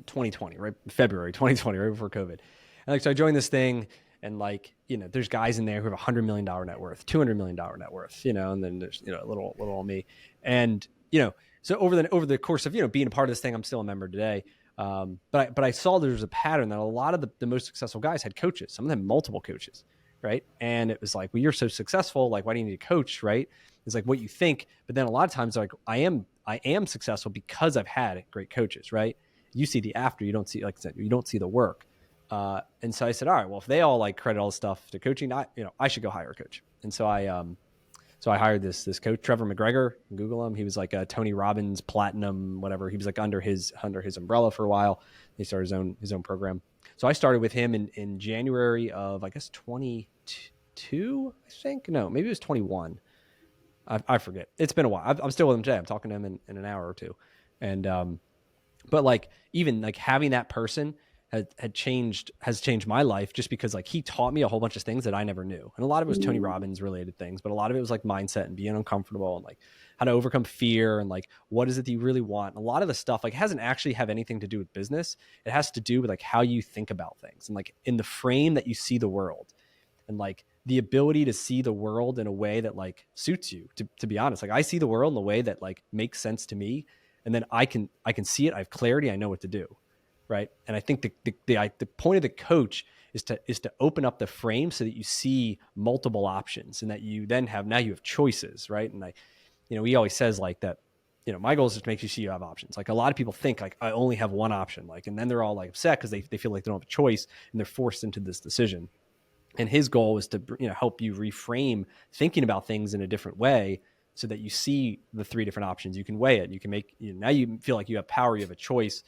2020, right? February 2020, right before COVID. And like, so I joined this thing, and like, there's guys in there who have $100 million net worth, $200 million net worth, and then there's, a little old me. And, so over the course of, being a part of this thing, I'm still a member today. But I saw there was a pattern that a lot of the most successful guys had coaches. Some of them multiple coaches, right? And it was like, well, you're so successful, like, why do you need a coach, right? It's like what you think. But then a lot of times, like, I am successful because I've had great coaches, right? You see the after, you don't see, like I said, you don't see the work. And so I said, all right, well, if they all like credit all the stuff to coaching, I should go hire a coach. And so I hired this coach, Trevor McGregor. Google him. He was like a Tony Robbins Platinum, whatever. He was like under his umbrella for a while. He started his own program. So I started with him in January of, I guess, 22, I think. No, maybe it was 21. I forget. It's been a while. I'm still with him today. I'm talking to him in an hour or two. And, but like, even like having that person has changed my life, just because like he taught me a whole bunch of things that I never knew. And a lot of it was Tony Robbins related things, but a lot of it was like mindset and being uncomfortable and like how to overcome fear and like, what is it that you really want? And a lot of the stuff like hasn't actually have anything to do with business. It has to do with like how you think about things and like in the frame that you see the world, and like the ability to see the world in a way that like suits you, to be honest. Like, I see the world in a way that like makes sense to me. And then I can see it. I have clarity. I know what to do. Right. And I think the point of the coach is to open up the frame so that you see multiple options, and that you then have choices. Right. And he always says like that, my goal is just to make you see you have options. Like, a lot of people think like I only have one option, like, and then they're all like upset because they feel like they don't have a choice and they're forced into this decision. And his goal was to, help you reframe thinking about things in a different way so that you see the three different options. You can weigh it. You can make, now you feel like you have power, you have a choice.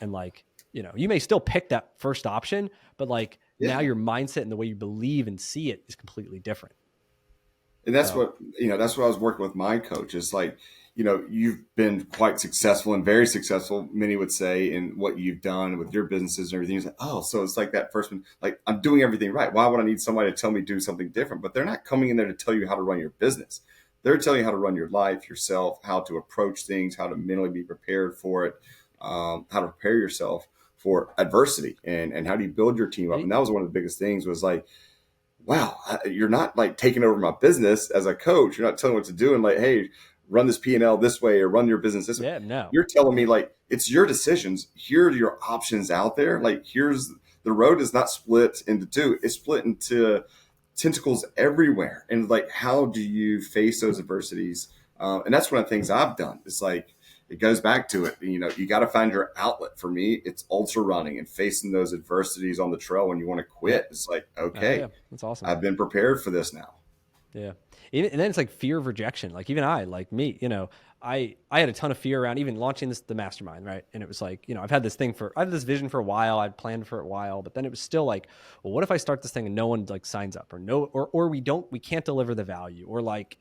And like, you may still pick that first option, but like now Yeah. your mindset and the way you believe and see it is completely different. And that's So what, that's what I was working with my coach. It's like, you've been quite successful and very successful, many would say, in what you've done with your businesses and everything. It's like, oh, so it's like that first one, like, I'm doing everything right. Why would I need somebody to tell me to do something different? But they're not coming in there to tell you how to run your business. They're telling you how to run your life, yourself, how to approach things, how to mentally be prepared for it, how to prepare yourself for adversity, and how do you build your team up. And that was one of the biggest things was like, wow, you're not like taking over my business as a coach. You're not telling me what to do and like, hey, run this P&L this way or run your business this way. yeah, no, You're telling me like, it's your decisions. Here are your options out there. Like, here's the road is not split into two. It's split into tentacles everywhere. And like, how do you face those adversities? And that's one of the things I've done. It's like, it goes back to it. You got to find your outlet. For me, it's ultra running and facing those adversities on the trail when you want to quit. It's like, okay, yeah, that's awesome. I've been prepared for this now. Yeah. And then it's like fear of rejection. Like even like me, I had a ton of fear around even launching the mastermind. Right. And it was like, I had this vision for a while. I'd planned for it a while, but then it was still like, well, what if I start this thing and no one like signs up or we can't deliver the value or like,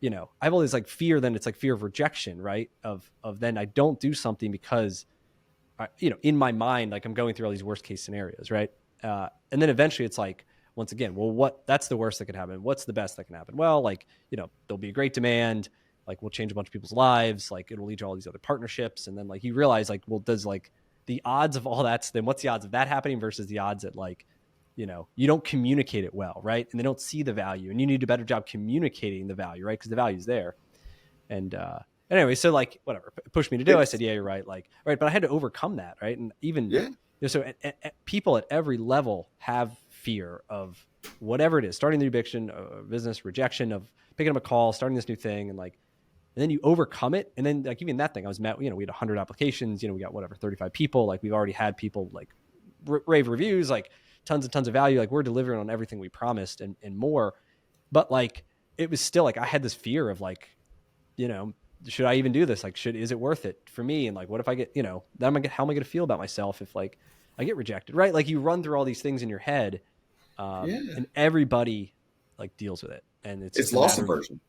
I have all this like fear, then it's like fear of rejection, right? Of then I don't do something because in my mind, like I'm going through all these worst case scenarios. Right. And then eventually it's like, once again, well, that's the worst that could happen? What's the best that can happen? Well, like, there'll be a great demand, like we'll change a bunch of people's lives, like it'll lead to all these other partnerships. And then like, you realize like, well, does like the odds of all that, then what's the odds of that happening versus the odds that like, you don't communicate it well, right? And they don't see the value and you need a better job communicating the value, right? Because the value's there. And anyway, so like whatever pushed me to do, I said, yeah, you're right. Like, right. But I had to overcome that. Right. And even, so people at every level have fear of whatever it is, starting the new business, rejection of picking up a call, starting this new thing. And like, and then you overcome it. And then like even that thing I was met, we had 100 applications, we got 35 people. Like we've already had people like rave reviews, like tons and tons of value. Like we're delivering on everything we promised and more. But like, it was still like, I had this fear of like, should I even do this? Like, is it worth it for me? And like, what if I get, then how am I going to feel about myself if like I get rejected, right? Like you run through all these things in your head, and everybody like deals with it. And it's loss aversion.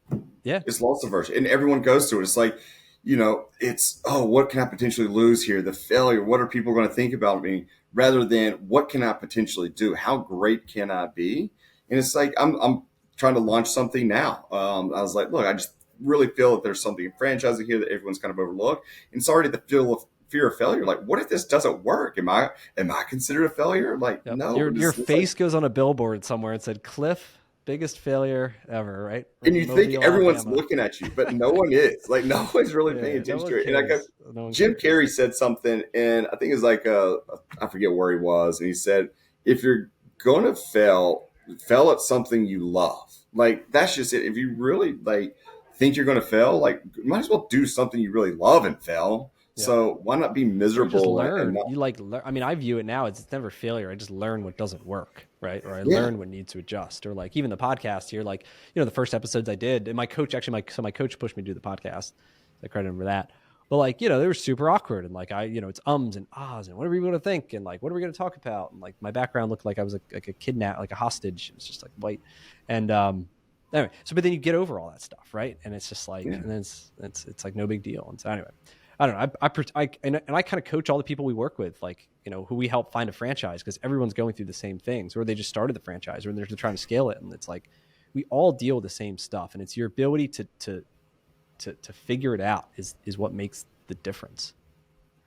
Yeah. It's loss aversion. And everyone goes through it. It's like, it's, oh, what can I potentially lose here? The failure. What are people going to think about me? Rather than what can I potentially do? How great can I be? And it's like, I'm trying to launch something now. I was like, look, I just really feel that there's something in franchising here that everyone's kind of overlooked. And it's already the fear of failure. Like, what if this doesn't work? Am I considered a failure? Like, yep. No. Your face goes on a billboard somewhere and said, Cliff, biggest failure ever, right? And you think everyone's looking at you, but no one is. Like, no one's really paying attention to it. And Jim Carrey said something, and I think it was like I forget where he was, and he said, if you're going to fail at something you love. Like, that's just it. If you really like think you're going to fail, like, you might as well do something you really love and fail. Yeah. So why not be miserable? Just learn. I mean, I view it now as it's never failure. I just learn what doesn't work, right? Or I learn what needs to adjust. Or like even the podcast here, like, the first episodes I did, and my coach actually, my coach pushed me to do the podcast. I credit him for that. But like, they were super awkward. And like, it's ums and ahs and what are we going to think? And like, what are we going to talk about? And like my background looked like I was like a kidnap, like a hostage. It was just like white. And, anyway, but then you get over all that stuff, right? And it's just like, and then it's like no big deal. And so anyway, I don't know. I kind of coach all the people we work with, like, who we help find a franchise, because everyone's going through the same things, or they just started the franchise, or they're trying to scale it. And it's like, we all deal with the same stuff, and it's your ability to figure it out is what makes the difference.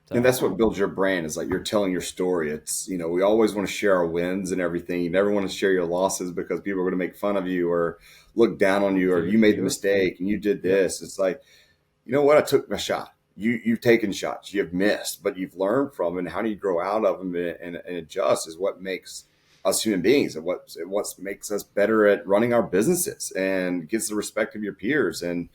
So, and that's what builds your brand, is like you're telling your story. It's, we always want to share our wins and everything. You never want to share your losses because people are going to make fun of you or look down on you, or you made the mistake and you did this. It's like, you know what? I took my shot. You've taken shots, you've missed, but you've learned from them. And how do you grow out of them and adjust is what makes us human beings, and what makes us better at running our businesses, and gets the respect of your peers, and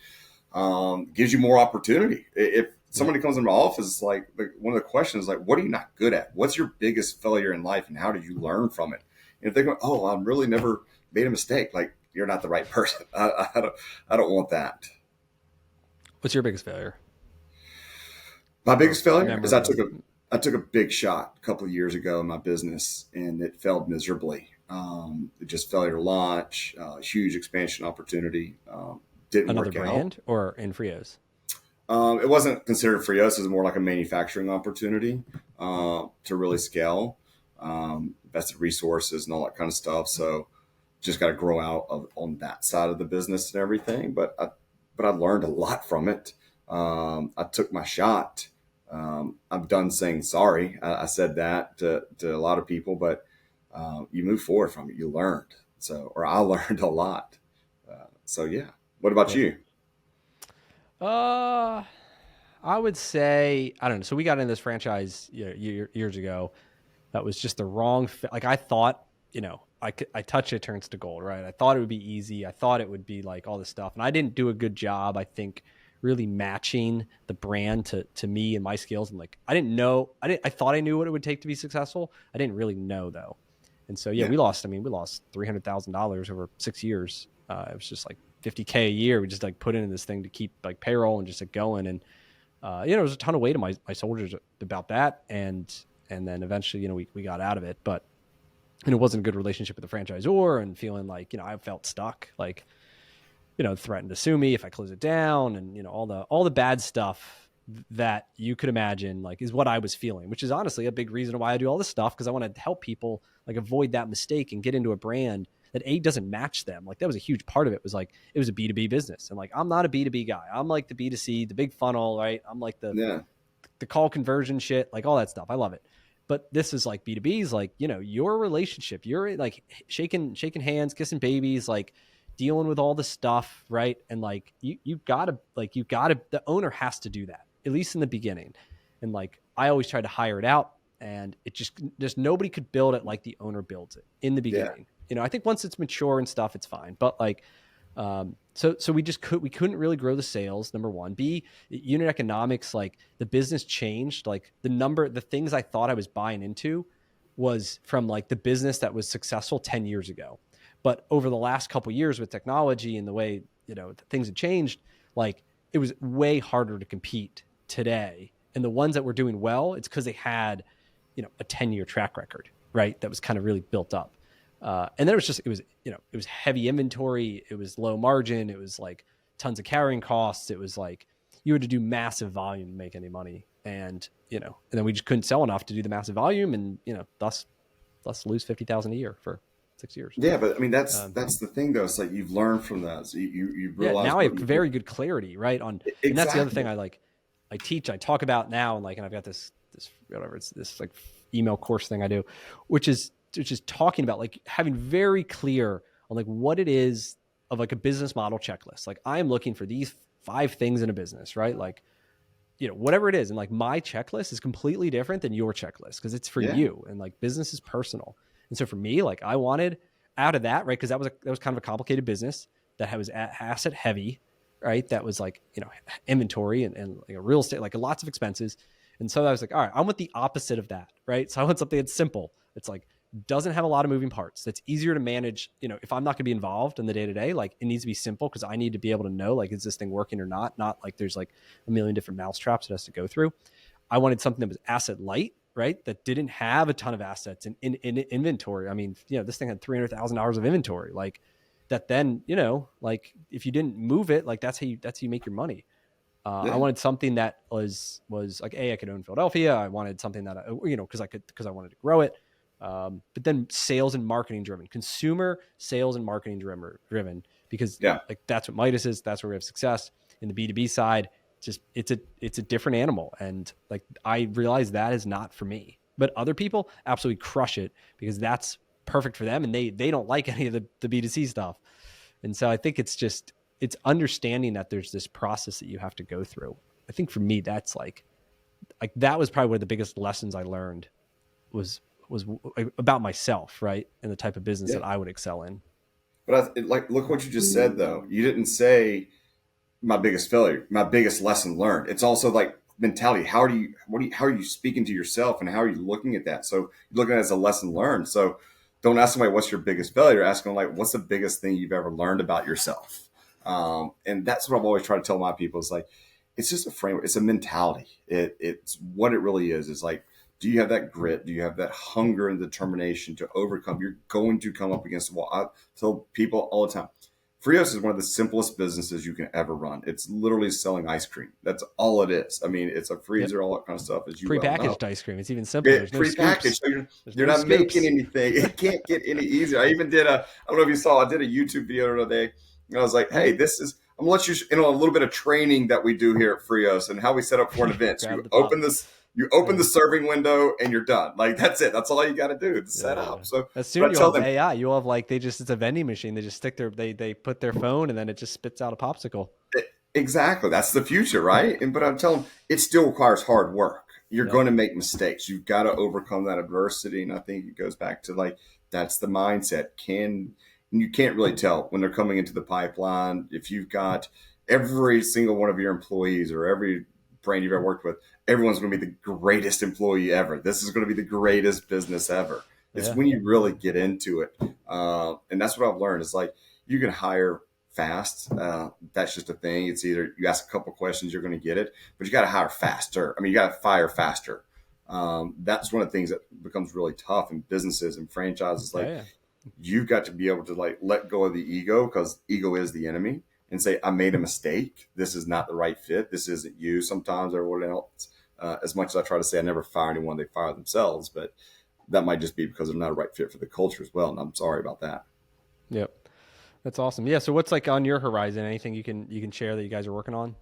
gives you more opportunity. If somebody comes in my office, it's like one of the questions is like, what are you not good at? What's your biggest failure in life, and how did you learn from it? And if they go, oh, I really never made a mistake, like you're not the right person. I don't want that. What's your biggest failure My or biggest failure is memorable? I took a big shot a couple of years ago in my business, and it failed miserably. It just failure to launch, huge expansion opportunity, didn't Another work out. brand or in Frios? It wasn't considered for us; it was more like a manufacturing opportunity to really scale, invested resources and all that kind of stuff. So just got to grow out on that side of the business and everything. But I learned a lot from it. I took my shot. I'm done saying sorry. I said that to a lot of people, but you move forward from it. You learned. So, or I learned a lot. So yeah. What about Yeah. you? Uh, I would say I don't know. So we got into this franchise years ago. That was just the wrong fit. Like I thought, I touch it turns to gold, right? I thought it would be easy. I thought it would be like all this stuff, and I didn't do a good job. I think really matching the brand to me and my skills. And like I didn't know. I thought I knew what it would take to be successful. I didn't really know though. And so yeah, Yeah. we lost. I mean, we lost $300,000 over 6 years. It was just like 50K a year. We just like put into this thing to keep like payroll and just like going. And there was a ton of weight on my shoulders about that. And then eventually, we got out of it, but it wasn't a good relationship with the franchisor and feeling like, I felt stuck, like, threatened to sue me if I close it down and, all the bad stuff that you could imagine, like, is what I was feeling, which is honestly a big reason why I do all this stuff. Cause I want to help people like avoid that mistake and get into a brand that doesn't match them. Like that was a huge part of it, was like, it was a B2B business. And like, I'm not a B2B guy. I'm like the B2C, the big funnel, right? I'm like Yeah. the call conversion shit, like all that stuff. I love it. But this is like B2B's, like, your relationship, you're like shaking hands, kissing babies, like dealing with all the stuff. Right. And like, you gotta, the owner has to do that, at least in the beginning. And like, I always tried to hire it out, and it just nobody could build it like the owner builds it in the Yeah. beginning. I think once it's mature and stuff, it's fine. But like, so we couldn't really grow the sales. Number one, B, unit economics, like the business changed, like the things I thought I was buying into was from like the business that was successful 10 years ago. But over the last couple of years with technology and the way, things had changed, like it was way harder to compete today. And the ones that were doing well, it's because they had, a 10-year track record, right? That was kind of really built up. And then it was heavy inventory. It was low margin. It was like tons of carrying costs. It was like you had to do massive volume to make any money. And then we just couldn't sell enough to do the massive volume, and, thus lose 50,000 a year for 6 years. Yeah, but I mean that's the thing though. It's like you've learned from that. So you Yeah. realize Now I have what you very good clarity, right? And that's the other thing exactly. I teach, I talk about now. And I've got this whatever, it's this like email course thing I do, which is talking about like having very clear on like what it is of like a business model checklist. Like I am looking for these 5 things in a business, right? Like, whatever it is. And like my checklist is completely different than your checklist because it's for Yeah. you, and like business is personal. And so for me, like I wanted out of that, right? Because that was kind of a complicated business that was asset heavy, right? That was like, inventory and like a real estate, like lots of expenses. And so I was like, all right, I want the opposite of that, right? So I want something that's simple. It's like doesn't have a lot of moving parts. That's easier to manage. If I'm not going to be involved in the day to day, like it needs to be simple because I need to be able to know, like, is this thing working or not? Not like there's like a million different mousetraps it has to go through. I wanted something that was asset light, right? That didn't have a ton of assets in inventory. I mean, this thing had $300,000 of inventory, like that. Then, like if you didn't move it, like that's how you make your money. I Yeah. wanted something that was like, I could own Philadelphia. I wanted something that because I wanted to grow it. But then sales and marketing driven, consumer sales and marketing driven, because Yeah. like that's what Midas is. That's where we have success. In the B2B side, it's a different animal. And like, I realize that is not for me, but other people absolutely crush it because that's perfect for them. And they don't like any of the B2C stuff. And so I think it's understanding that there's this process that you have to go through. I think for me, that's like that was probably one of the biggest lessons I learned was about myself, right? And the type of business Yeah. that I would excel in. But like, look what you just said though. You didn't say my biggest failure, my biggest lesson learned. It's also like mentality. How are you speaking to yourself, and how are you looking at that? So you're looking at it as a lesson learned. So don't ask somebody what's your biggest failure. Ask them like, what's the biggest thing you've ever learned about yourself? And that's what I've always tried to tell my people is like, it's just a framework. It's a mentality. It's what it really is like, do you have that grit? Do you have that hunger and determination to overcome? You're going to come up against the wall. I tell people all the time, Frios is one of the simplest businesses you can ever run. It's literally selling ice cream. That's all it is. I mean, it's a freezer, all that kind of stuff, as you well know. Prepackaged ice cream. It's even simpler. There's no Prepackaged. So you're not making anything. It can't get any easier. I even did I don't know if you saw, I did a YouTube video the other day. And I was like, hey, I'm gonna let you a little bit of training that we do here at Frios and how we set up for an event. So you open the serving window and you're done. Like that's it. That's all you got to do to set up. So as soon as you have AI, you have like it's a vending machine. They just they put their phone and then it just spits out a popsicle. Exactly. That's the future, right? But I'm telling them, it still requires hard work. You're going to make mistakes. You've got to overcome that adversity. And I think it goes back to like, that's the mindset. You can't really tell when they're coming into the pipeline. If you've got every single one of your employees or every brand you've ever worked with, everyone's going to be the greatest employee ever. This is going to be the greatest business ever. It's when you really get into it. And that's what I've learned is like, you can hire fast. That's just a thing. It's either you ask a couple questions, you're going to get it, but you got to hire faster. I mean, you got to fire faster. That's one of the things that becomes really tough in businesses and franchises. Like you've got to be able to like let go of the ego, because ego is the enemy, and say, I made a mistake. This is not the right fit. This isn't you sometimes or what else. As much as I try to say I never fire anyone, they fire themselves, but that might just be because they're not a right fit for the culture as well. And I'm sorry about that. Yep. That's awesome. Yeah. So what's like on your horizon? Anything you can share that you guys are working on?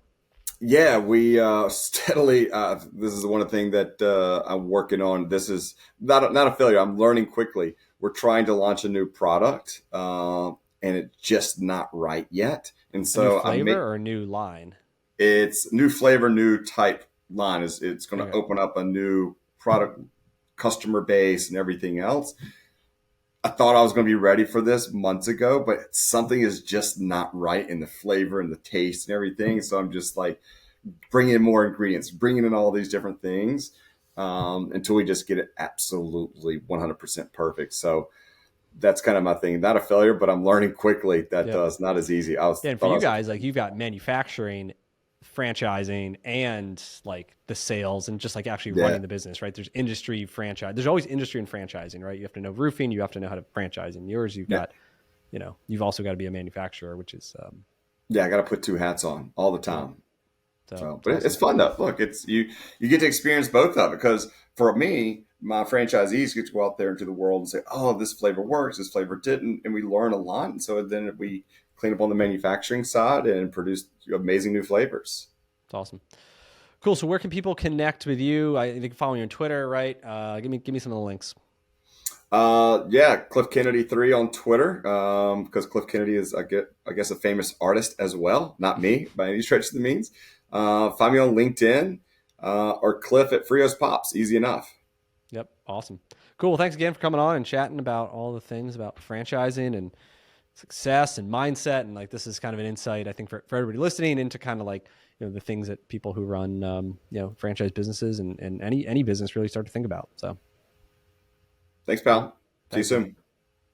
Yeah, we steadily, this is the one thing that I'm working on. This is not a failure. I'm learning quickly. We're trying to launch a new product and it's just not right yet. And so a new flavor or a new line? It's new flavor, new type line. It's going to open up a new product customer base and everything else. I thought I was going to be ready for this months ago, but something is just not right in the flavor and the taste and everything. So I'm just like bringing in more ingredients, bringing in all these different things until we just get it absolutely 100% perfect. So that's kind of my thing. Not a failure, but I'm learning quickly that it's not as easy. And for you guys, like you've got manufacturing, franchising, and like the sales and just like actually running the business, right? There's industry, franchise. There's always industry and franchising, right? You have to know roofing. You have to know how to franchise. And yours, you've got, you've also got to be a manufacturer, which is I got to put two hats on all the time. So but it's fun though. Look, it's you get to experience both of it, because for me, my franchisees get to go out there into the world and say, oh, this flavor works, this flavor didn't, and we learn a lot. And so then we clean up on the manufacturing side and produce amazing new flavors. It's awesome. Cool. So where can people connect with you? They can follow you on Twitter, right? Give me some of the links. Cliff Kennedy 3 on Twitter, because Cliff Kennedy is, I guess, a famous artist as well. Not me by any stretch of the means. Find me on LinkedIn or Cliff at Frios Pops. Easy enough. Yep. Awesome. Cool. Well, thanks again for coming on and chatting about all the things about franchising and success and mindset. And like, this is kind of an insight, I think, for everybody listening into kind of like, the things that people who run, franchise businesses and any business really start to think about. So thanks, pal. See you soon.